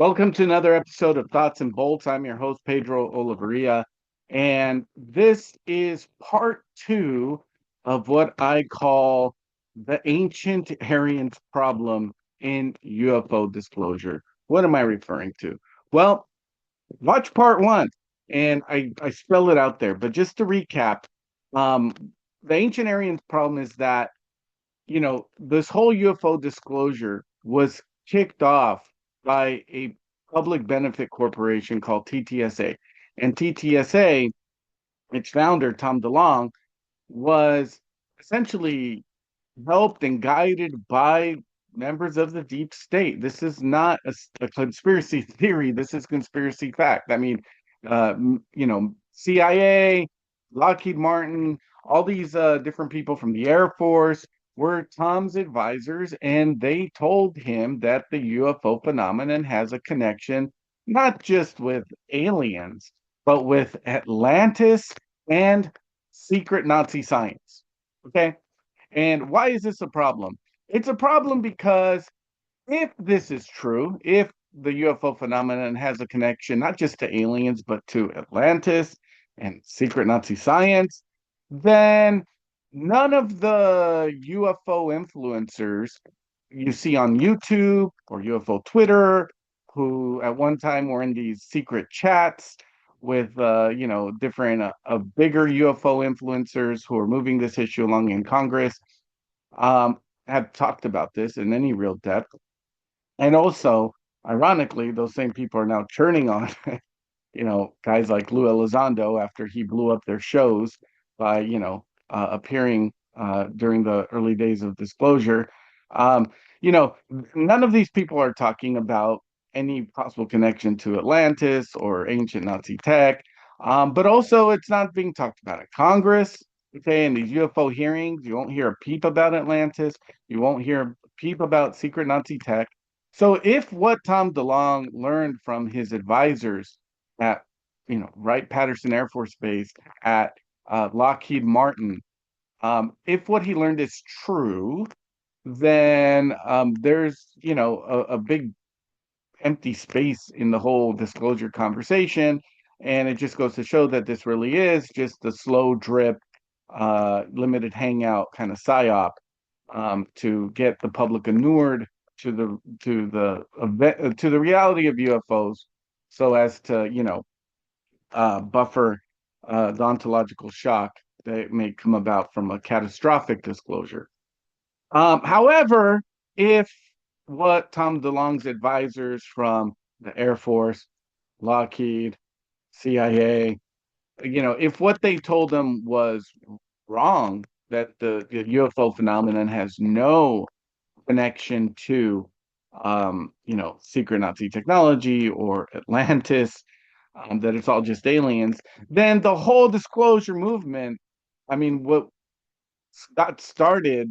Welcome to another episode of Thoughts and Bolts. I'm your host, Pedro Oliveria, and this is part two of what I call the ancient Aryans problem in UFO disclosure. What am I referring to? Well, watch part one, and I spell it out there. But just to recap, um, the ancient Aryans problem is that this whole UFO disclosure was kicked off by a public benefit corporation called TTSA. And TTSA, its founder, Tom DeLonge, was essentially helped and guided by members of the deep state. This is not a conspiracy theory. This is conspiracy fact. I mean, CIA, Lockheed Martin, all these different people from the Air Force were Tom's advisors, and they told him that the UFO phenomenon has a connection not just with aliens, but with Atlantis and secret Nazi science. Okay. And why is this a problem? It's a problem because if this is true, if the UFO phenomenon has a connection not just to aliens, but to Atlantis and secret Nazi science, then none of the UFO influencers you see on YouTube or UFO Twitter, who at one time were in these secret chats with different bigger UFO influencers who are moving this issue along in Congress, have talked about this in any real depth. And also, ironically, those same people are now turning on, guys like Lou Elizondo after he blew up their shows by, appearing during the early days of disclosure. Um, None of these people are talking about any possible connection to Atlantis or ancient Nazi tech. But also, it's not being talked about at Congress. Okay, in these UFO hearings, you won't hear a peep about Atlantis. You won't hear a peep about secret Nazi tech. So if what Tom DeLonge learned from his advisors at, Wright-Patterson Air Force Base, at Lockheed Martin, if what he learned is true, then there's, a big empty space in the whole disclosure conversation. And it just goes to show that this really is just a slow drip, limited hangout kind of psyop, to get the public inured to the reality of UFOs, so as to buffer the ontological shock that may come about from a catastrophic disclosure. However, if what Tom DeLonge's advisors from the Air Force, Lockheed, CIA, if what they told them was wrong, that the UFO phenomenon has no connection to, secret Nazi technology or Atlantis, that it's all just aliens, then the whole disclosure movement, I mean, what got started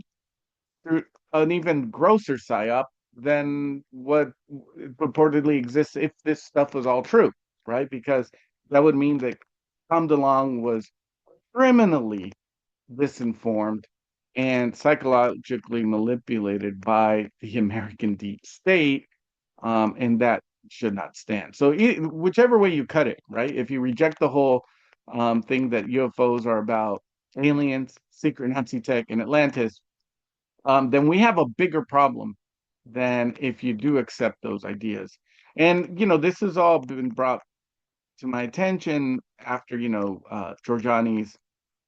through an even grosser psyop than what purportedly exists if this stuff was all true, right? Because that would mean that Tom DeLonge was criminally misinformed and psychologically manipulated by the American deep state, and that should not stand. So, whichever way you cut it, right? If you reject the whole thing that UFOs are about aliens, secret Nazi tech, and Atlantis, then we have a bigger problem than if you do accept those ideas. And this has all been brought to my attention after Giorgiani's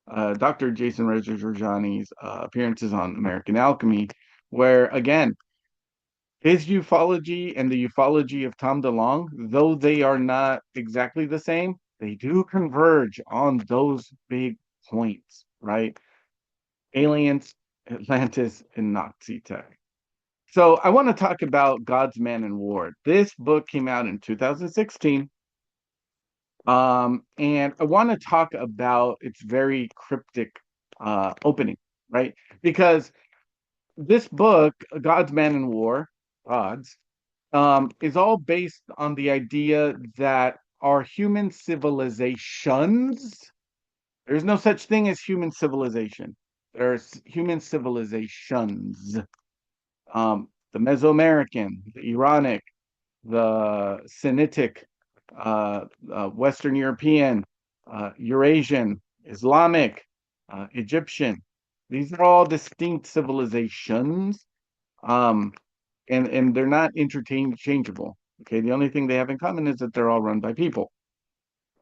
Dr. Jason Reza Giorgiani's appearances on American Alchemy, where again, his ufology and the ufology of Tom DeLonge, though they are not exactly the same, they do converge on those big points, right? Aliens, Atlantis, and Nazi tech. So I want to talk about God's Man in War. This book came out in 2016. And I want to talk about its very cryptic opening, right? Because this book, God's Man in War, Gods, is all based on the idea that our human civilizations, there's no such thing as human civilization. There's human civilizations. The Mesoamerican, the Iranic, the Semitic, Western European, Eurasian, Islamic, Egyptian. These are all distinct civilizations, um, and they're not interchangeable. Okay, the only thing they have in common is that they're all run by people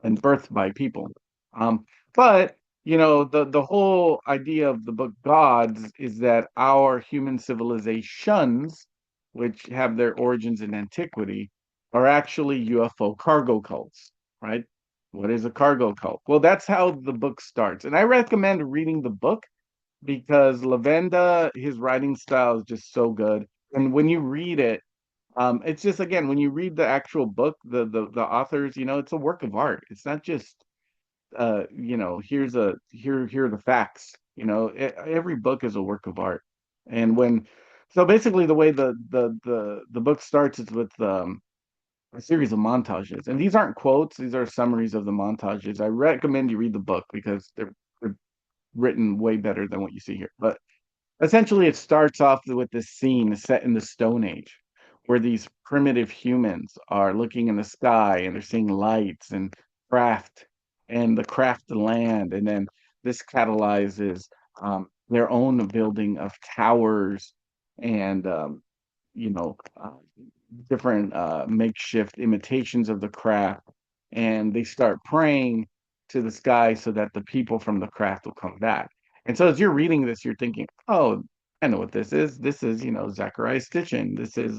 and birthed by people. Um, but the whole idea of the book Gods is that our human civilizations, which have their origins in antiquity, are actually UFO cargo cults, right? What is a cargo cult? Well, that's how the book starts. And I recommend reading the book because Lavenda, his writing style is just so good. And when you read it, it's just again when you read the actual book, the authors, it's a work of art. It's not just here are the facts. Every book is a work of art. And when so basically the way the book starts is with a series of montages. And these aren't quotes, these are summaries of the montages. I recommend you read the book because they're written way better than what you see here. But essentially, it starts off with this scene set in the Stone Age, where these primitive humans are looking in the sky and they're seeing lights and craft and the craft land. And then this catalyzes their own building of towers and, you know, uh, different makeshift imitations of the craft. And they start praying to the sky so that the people from the craft will come back. And so as you're reading this, you're thinking, oh, I know what this is. This is, Zachariah Stitchin. This is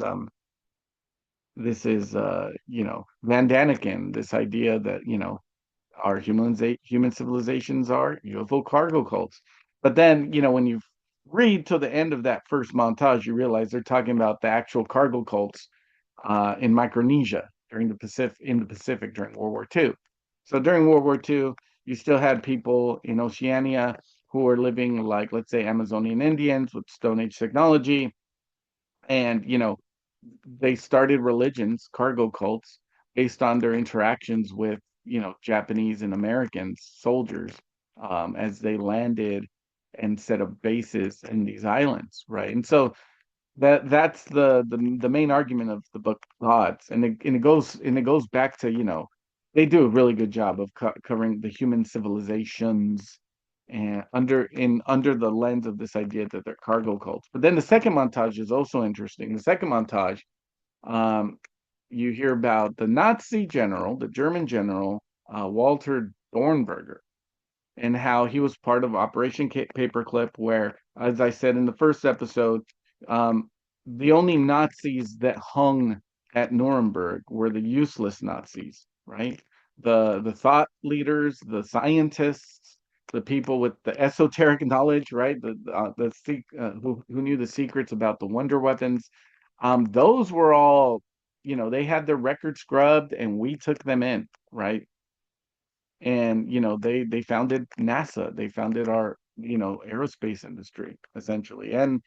Van Daniken, this idea that, our human civilizations are UFO cargo cults. But then, when you read to the end of that first montage, you realize they're talking about the actual cargo cults in Micronesia in the Pacific during World War II. So during World War II, you still had people in Oceania who were living like, let's say, Amazonian Indians with Stone Age technology, and they started religions, cargo cults, based on their interactions with Japanese and American soldiers as they landed and set up bases in these islands, right? And so that's the main argument of the book Gods, and it goes back to they do a really good job of covering the human civilizations and under the lens of this idea that they're cargo cults. But then the second montage is also interesting. The second montage, um, you hear about the Nazi general, the German general, Walter Dornberger, and how he was part of Operation Paperclip, where, as I said in the first episode, um, the only Nazis that hung at Nuremberg were the useless Nazis, right? The thought leaders, the scientists, the people with the esoteric knowledge, right? Who knew the secrets about the wonder weapons. Those were all, they had their record scrubbed, and we took them in, right? And they founded NASA. They founded our aerospace industry essentially, and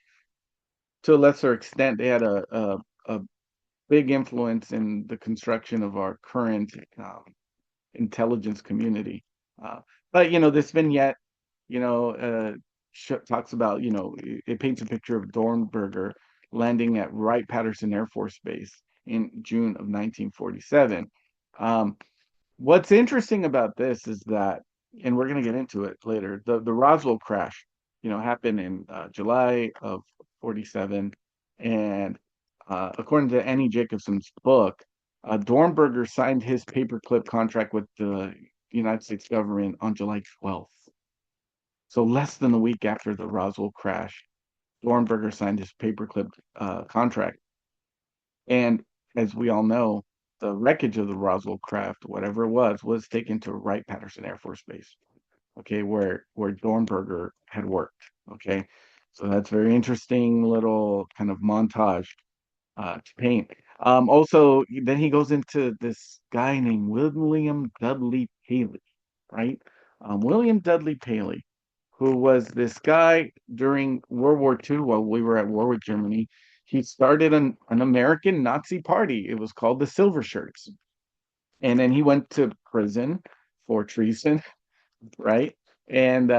to a lesser extent, they had a big influence in the construction of our current intelligence community. Uh, but this vignette, you know, uh, talks about it paints a picture of Dornberger landing at Wright-Patterson Air Force Base in June of 1947. Um, What's interesting about this is that, and we're going to get into it later, the Roswell crash, happened in July of 47. And according to Annie Jacobson's book, Dornberger signed his paperclip contract with the United States government on July 12th. So less than a week after the Roswell crash, Dornberger signed his paperclip contract. And as we all know, the wreckage of the Roswell craft, whatever it was taken to Wright-Patterson Air Force Base, okay, where Dornberger had worked. Okay. So that's very interesting little kind of montage to paint. Also, then he goes into this guy named William Dudley Paley, right? William Dudley Paley, who was this guy during World War II while we were at war with Germany. He started an American Nazi party. It was called the Silver Shirts. And then he went to prison for treason, right? And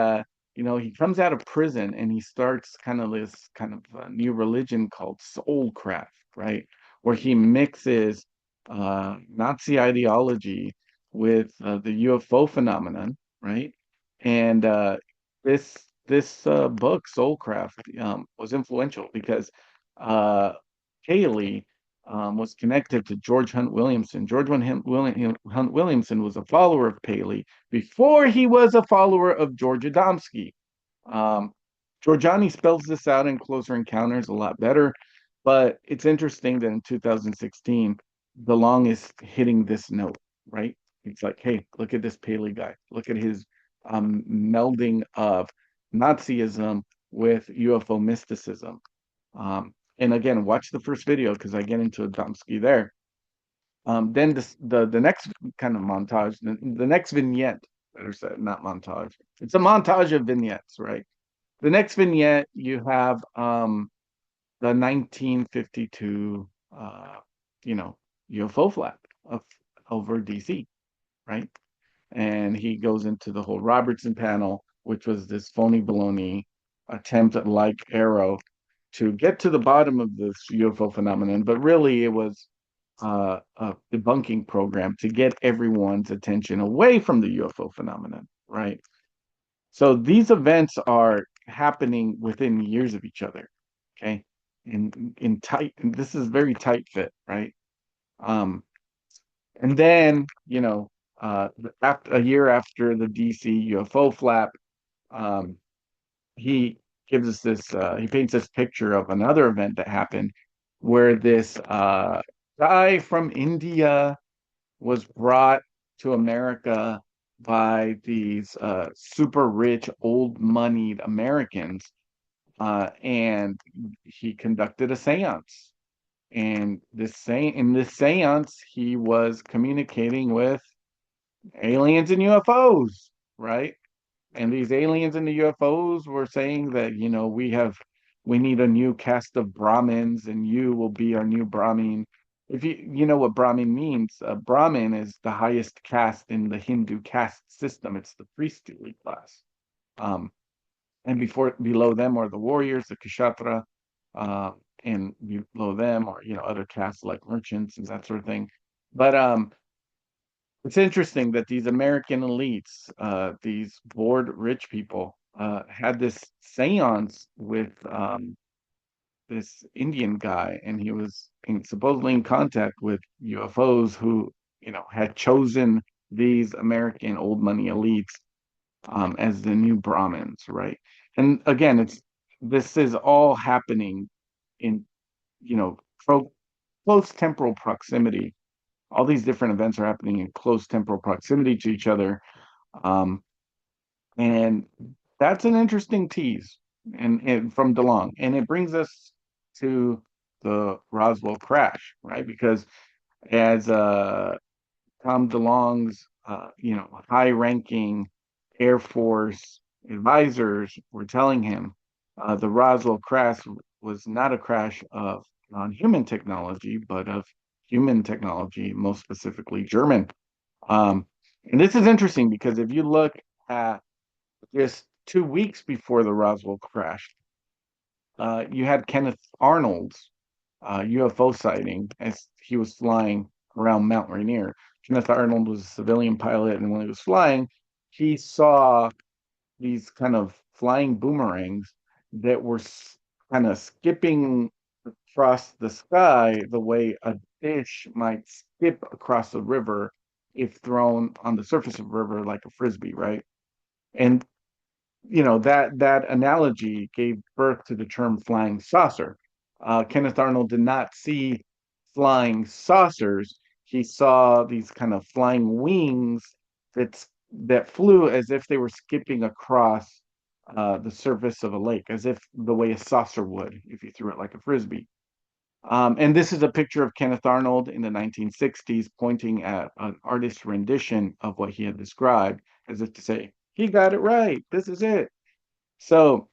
he comes out of prison and he starts kind of this kind of new religion called soulcraft, right? where he mixes Nazi ideology with the UFO phenomenon, right? And this book, Soulcraft, was influential because uh, Haley was connected to George Hunt Williamson. Hunt Williamson was a follower of Paley before he was a follower of George Adamski. Um, Giorgiani spells this out in Closer Encounters a lot better, but it's interesting that in 2016, DeLong is hitting this note, right? It's like, hey, look at this Paley guy. Look at his melding of Nazism with UFO mysticism. And again, watch the first video because I get into Adamski there. Then the next kind of montage, the next vignette, better said, not montage. It's a montage of vignettes, right? The next vignette, you have the 1952, you know, UFO flap of over DC, right? And he goes into the whole Robertson panel, which was this phony baloney attempt at like Arrow to get to the bottom of this UFO phenomenon, but really it was a debunking program to get everyone's attention away from the UFO phenomenon, right? So these events are happening within years of each other, okay? In tight, and this is very tight fit, right? Um, and then, after a year after the DC UFO flap, um, he gives us this, he paints this picture of another event that happened where this guy from India was brought to America by these super rich, old moneyed Americans, and he conducted a seance. And in this seance, he was communicating with aliens and UFOs, right? And these aliens and the UFOs were saying that, we need a new caste of Brahmins, and you will be our new Brahmin. If you know what Brahmin means, Brahmin is the highest caste in the Hindu caste system. It's the priestly class. Um, and below them are the warriors, the Kshatra, uh, and below them are, other castes like merchants and that sort of thing. But it's interesting that these American elites, these bored rich people, had this seance with this Indian guy, and he was supposedly in contact with UFOs who, had chosen these American old money elites as the new Brahmins, right? And again, this is all happening in, you know, close temporal proximity. All these different events are happening in close temporal proximity to each other. Um, and that's an interesting tease and from DeLong. And it brings us to the Roswell crash, right? Because as Tom DeLong's, high-ranking Air Force advisors were telling him, the Roswell crash was not a crash of non-human technology, but of human technology, most specifically German. Um, and this is interesting because if you look at just 2 weeks before the Roswell crash, you had Kenneth Arnold's UFO sighting as he was flying around Mount Rainier. Kenneth Arnold was a civilian pilot, and when he was flying, he saw these kind of flying boomerangs that were kind of skipping across the sky the way a fish might skip across a river if thrown on the surface of a river like a frisbee, right? And that analogy gave birth to the term flying saucer. Kenneth Arnold did not see flying saucers. He saw these kind of flying wings that flew as if they were skipping across the surface of a lake, as if the way a saucer would if you threw it like a frisbee. And this is a picture of Kenneth Arnold in the 1960s pointing at an artist's rendition of what he had described, as if to say, he got it right. This is it. So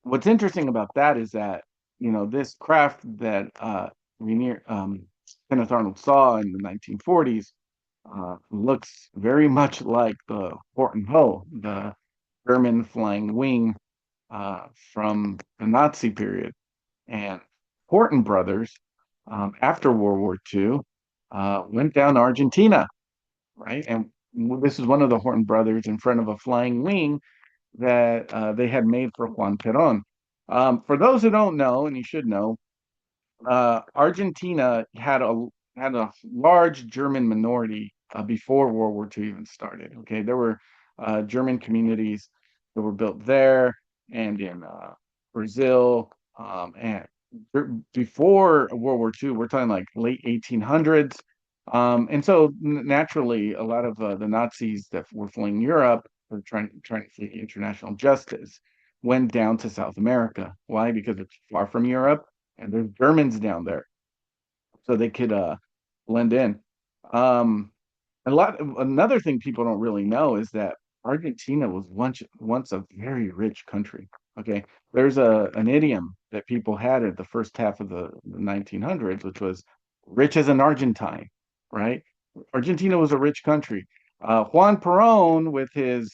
what's interesting about that is that, this craft that Rainier, Kenneth Arnold saw in the 1940s looks very much like the Horton Ho, the German flying wing from the Nazi period. And Horton brothers after World War II, went down to Argentina, right? And this is one of the Horton brothers in front of a flying wing that they had made for Juan Perón. For those who don't know, and you should know, Argentina had a large German minority before World War II even started. Okay, there were German communities that were built there and in Brazil, and before World War II, we're talking like late 1800s. And so naturally, a lot of the Nazis that were fleeing Europe or trying to flee international justice went down to South America. Why? Because it's far from Europe and there's Germans down there, so they could blend in. Um, another thing people don't really know is that Argentina was once a very rich country. Okay, there's a an idiom that people had at the first half of the 1900s, which was "rich as an Argentine," right? Argentina was a rich country. Juan Perón, with his,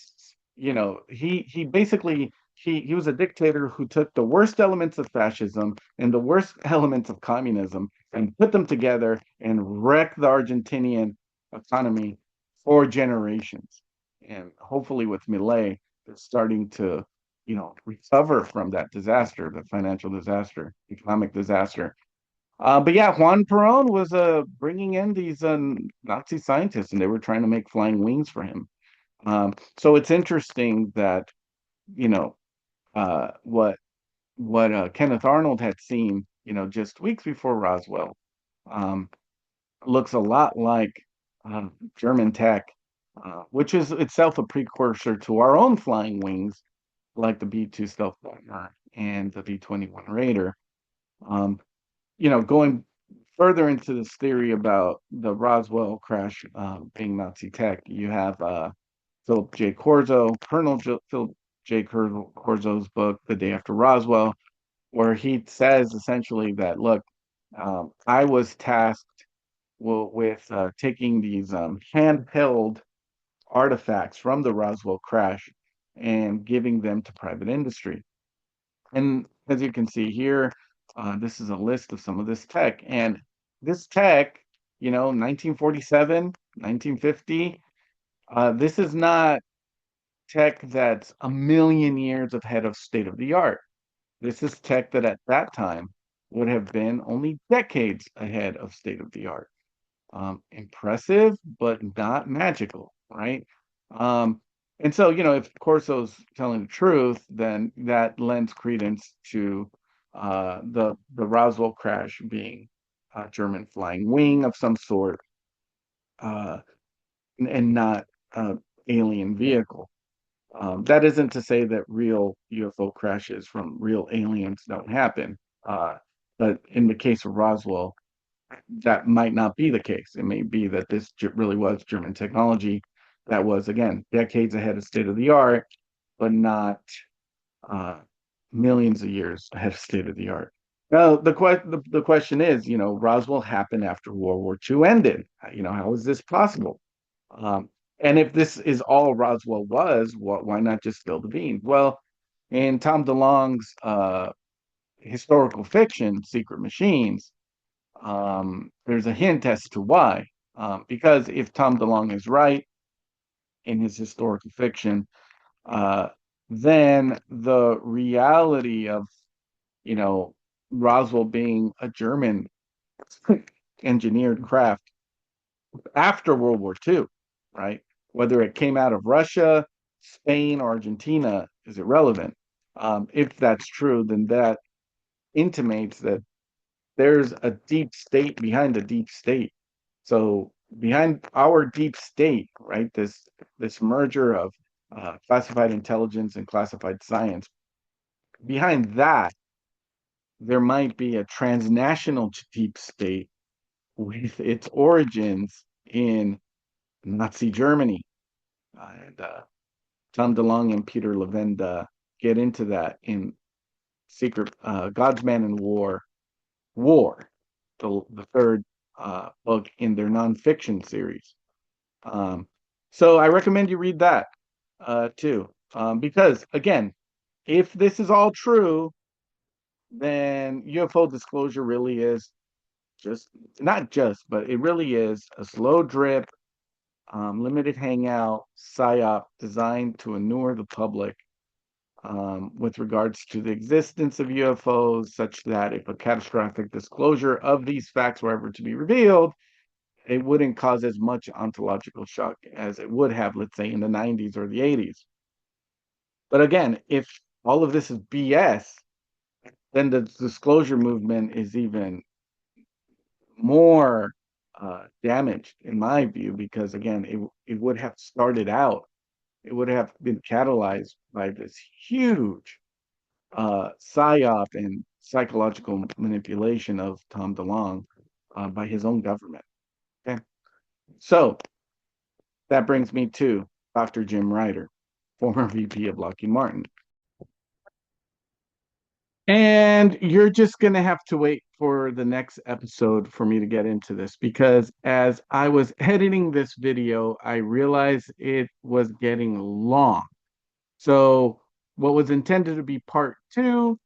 he basically he was a dictator who took the worst elements of fascism and the worst elements of communism and put them together and wrecked the Argentinian economy for generations. And hopefully with Milei, they're starting to, recover from that disaster, the financial disaster, economic disaster. But yeah, Juan Perón was bringing in these Nazi scientists, and they were trying to make flying wings for him. So it's interesting that, you know, what Kenneth Arnold had seen, just weeks before Roswell, um, looks a lot like German tech, which is itself a precursor to our own flying wings, like the B-2 stealth bomber and the B-21 Raider. Um, going further into this theory about the Roswell crash being Nazi tech, you have Philip J. Corso, Philip J. Corso's book, The Day After Roswell, where he says essentially that, look, I was tasked with taking these handheld artifacts from the Roswell crash and giving them to private industry. And as you can see here, this is a list of some of this tech. And this tech, 1947, 1950, this is not tech that's a million years ahead of state of the art. This is tech that at that time would have been only decades ahead of state of the art. Impressive, but not magical, right? Um, and so, if Corso's telling the truth, then that lends credence to the Roswell crash being a German flying wing of some sort, uh, and not alien vehicle. That isn't to say that real UFO crashes from real aliens don't happen. But in the case of Roswell, that might not be the case. It may be that this really was German technology that was, again, decades ahead of state of the art, but not uh, millions of years ahead of state of the art. Now, the question is, Roswell happened after World War II ended. How is this possible? Um, and if this is all Roswell was, why not just spill the beans? Well, in Tom DeLonge's historical fiction, Secret Machines, there's a hint as to why. Because if Tom DeLonge is right in his historical fiction, uh, then the reality of, you know, Roswell being a German engineered craft after World War II, right? Whether it came out of Russia, Spain, or Argentina is irrelevant. If that's true, then that intimates that there's a deep state behind the deep state. So behind our deep state, right, this merger of classified intelligence and classified science, behind that, there might be a transnational deep state with its origins in Nazi Germany. And Tom DeLonge and Peter Levenda get into that in Secret God's Man in War, the third book in their nonfiction series. Um, so I recommend you read that too, because again, if this is all true, then UFO disclosure really is just not just, but it really is a slow drip, limited hangout psyop designed to allure the public with regards to the existence of UFOs, such that if a catastrophic disclosure of these facts were ever to be revealed, it wouldn't cause as much ontological shock as it would have, let's say, in the 90s or the 80s. But again, if all of this is BS, then the disclosure movement is even more damaged, in my view, because again, it would have started out, it would have been catalyzed by this huge psyop and psychological manipulation of Tom DeLonge by his own government. Okay, so that brings me to Dr. Jim Ryder, former VP of Lockheed Martin. And you're just going to have to wait for the next episode for me to get into this because as I was editing this video, I realized it was getting long. So, what was intended to be part two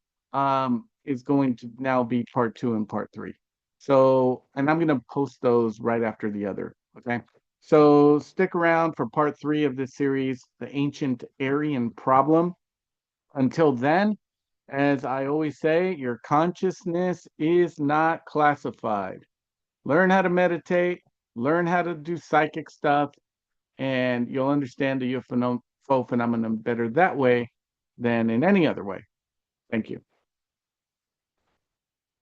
is going to now be part two and part three. So, and I'm going to post those right after the other. Okay. So, stick around for part three of this series, The Ancient Aryan Problem. Until then, as I always say, your consciousness is not classified. Learn how to meditate, learn how to do psychic stuff, and you'll understand the UFO phenomenon better that way than in any other way. Thank you.